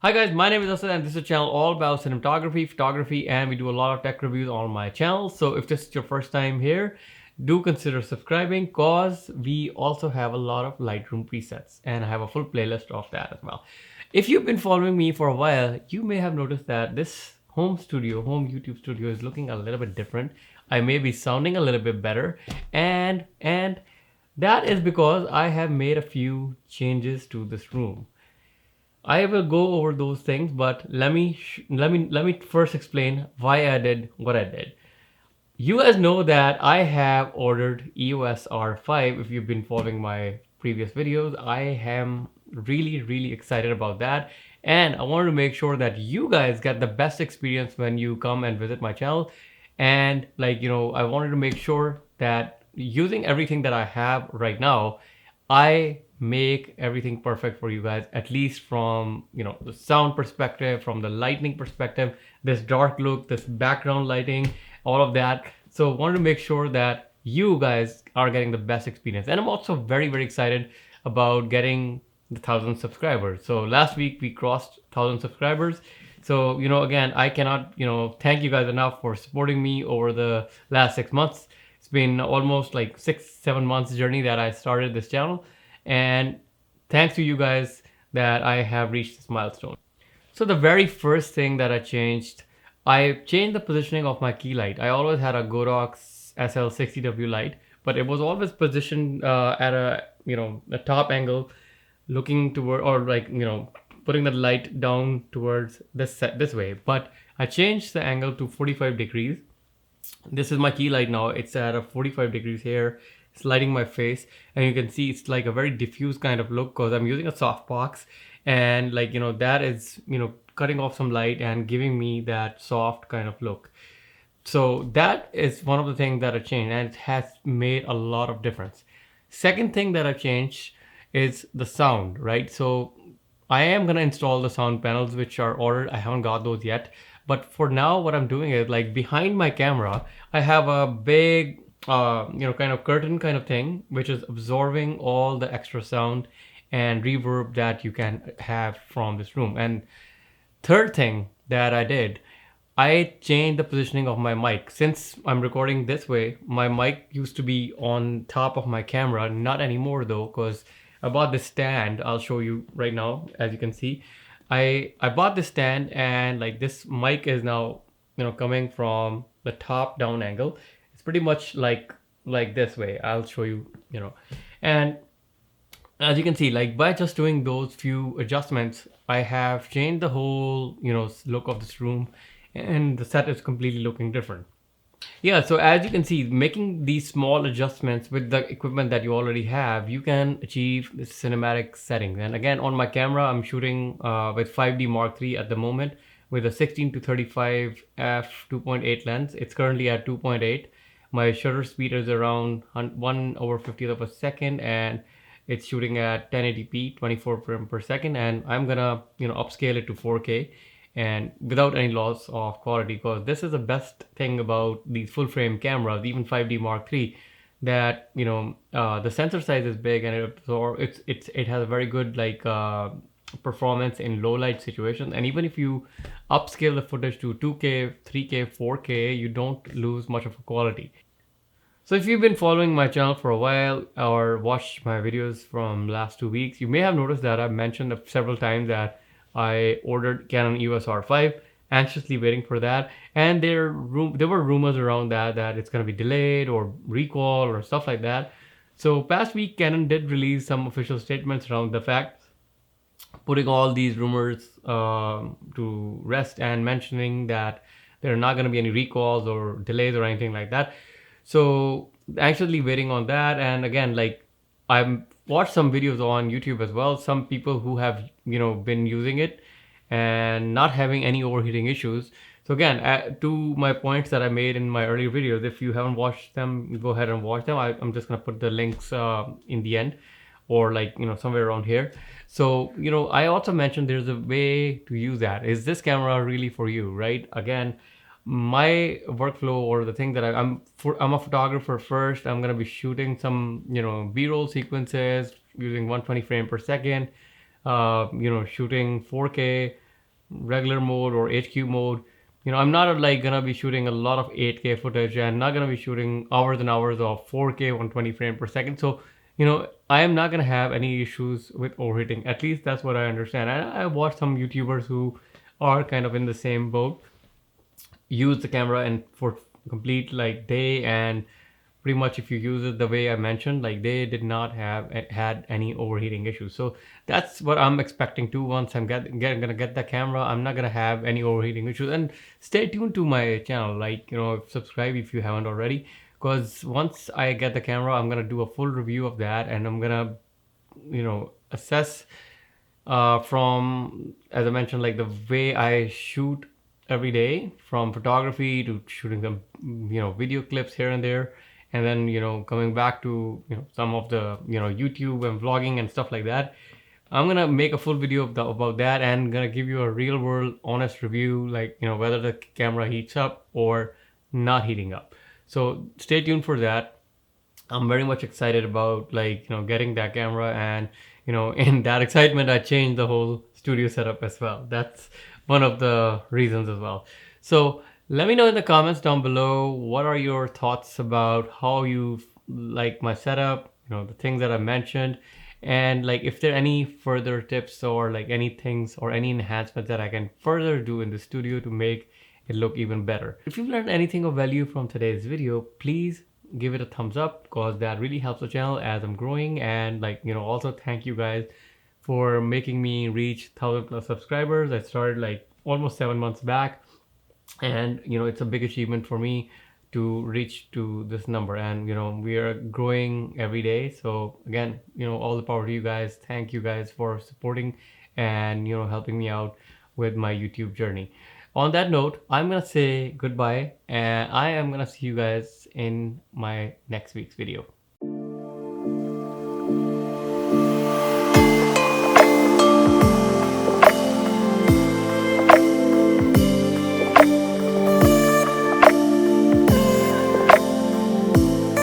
Hi guys, my name is Asad and this is a channel all about cinematography, photography, and we do a lot of tech reviews on my channel. So if this is your first time here, do consider subscribing cause we also have a lot of Lightroom presets and I have a full playlist of that as well. If you've been following me for a while, you may have noticed that this home YouTube studio is looking a little bit different. I may be sounding a little bit better and that is because I have made a few changes to this room. I will go over those things, but let me first explain why I did what I did. You guys know that I have ordered EOS R5. If you've been following my previous videos, I am really excited about that, and I wanted to make sure that you guys get the best experience when you come and visit my channel. And I wanted to make sure that using everything that I have right now, I make everything perfect for you guys, at least from the sound perspective, from the lighting perspective, this dark look, this background lighting, all of that. So wanted to make sure that you guys are getting the best experience. And I'm also very excited about getting the 1,000 subscribers. So last week we crossed 1,000 subscribers. So again, I cannot thank you guys enough for supporting me over the last 6 months. It's been almost like 6-7 months journey that I started this channel, and thanks to you guys that I have reached this milestone. So the very first thing that I changed the positioning of my key light. I always had a Godox SL60W light, but it was always positioned at a top angle, looking toward, or putting the light down towards this way. But I changed the angle to 45 degrees. This is my key light now. It's at a 45 degrees here. It's lighting my face, and you can see it's like a very diffuse kind of look because I'm using a softbox, and that is cutting off some light and giving me that soft kind of look. So that is one of the things that I changed, and it has made a lot of difference. Second thing that I changed is the sound, right? So I am gonna install the sound panels which are ordered. I haven't got those yet, but for now what I'm doing is, like, behind my camera I have a big kind of curtain kind of thing which is absorbing all the extra sound and reverb that you can have from this room. And third thing that I did, I changed the positioning of my mic. Since I'm recording this way, my mic used to be on top of my camera, not anymore though, because I bought this stand. I'll show you right now. As you can see, I bought this stand, and like this mic is now coming from the top down angle. It's pretty much like this way. I'll show you, and as you can see, like, by just doing those few adjustments, I have changed the whole look of this room, and the set is completely looking different. Yeah, so as you can see, making these small adjustments with the equipment that you already have, you can achieve the cinematic settings. And again, on my camera, I'm shooting with 5D Mark III at the moment with a 16 to 35 f 2.8 lens. It's currently at 2.8. My shutter speed is around 1/50th of a second, and it's shooting at 1080p, 24 frames per second. And I'm gonna upscale it to 4K and without any loss of quality, because this is the best thing about these full frame cameras, even 5D Mark III, that the sensor size is big, and it has a very good performance in low light situations. And even if you upscale the footage to 2K, 3K, 4K, you don't lose much of a quality. So if you've been following my channel for a while or watched my videos from last 2 weeks, you may have noticed that I've mentioned several times that I ordered Canon EOS R5, anxiously waiting for that. And there were rumors around that it's going to be delayed or recall or stuff like that. So past week, Canon did release some official statements around the fact, putting all these rumors to rest and mentioning that there are not going to be any recalls or delays or anything like that. So actually waiting on that. And again, like, I've watched some videos on YouTube as well, some people who have been using it and not having any overheating issues. So again, to my points that I made in my earlier videos, if you haven't watched them, go ahead and watch them. I'm just gonna put the links in the end, or somewhere around here. So I also mentioned there's a way to use that. Is this camera really for you, right? Again, my workflow, or the thing that I'm a photographer first. I'm gonna be shooting some B-roll sequences using 120 frame per second, shooting 4K regular mode or HQ mode, I'm not like gonna be shooting a lot of 8K footage and not gonna be shooting hours and hours of 4K 120 frame per second. So, I am not gonna have any issues with overheating. At least that's what I understand. I watched some YouTubers who are kind of in the same boat, use the camera and for complete like day, and pretty much if you use it the way I mentioned, like they did not have had any overheating issues. So that's what I'm expecting too. Once I'm gonna get the camera, I'm not gonna have any overheating issues. And stay tuned to my channel, like subscribe if you haven't already, because once I get the camera, I'm gonna do a full review of that, and I'm gonna assess from, as I mentioned, like the way I shoot every day, from photography to shooting some video clips here and there, and then coming back to some of the YouTube and vlogging and stuff like that. I'm gonna make a full video about that, and gonna give you a real world honest review, like whether the camera heats up or not heating up. So stay tuned for that. I'm very much excited about like getting that camera, and in that excitement I changed the whole studio setup as well. That's one of the reasons as well. So let me know in the comments down below, what are your thoughts about how you like my setup, the things that I mentioned, and like if there are any further tips or like any things or any enhancements that I can further do in the studio to make it look even better. If you've learned anything of value from today's video, please give it a thumbs up, because that really helps the channel as I'm growing. And like also thank you guys for making me reach 1,000+ subscribers. I started like almost 7 months back, and it's a big achievement for me to reach to this number, and we are growing every day. So again, all the power to you guys. Thank you guys for supporting and helping me out with my YouTube journey. On that note, I'm gonna say goodbye, and I am gonna see you guys in my next week's video.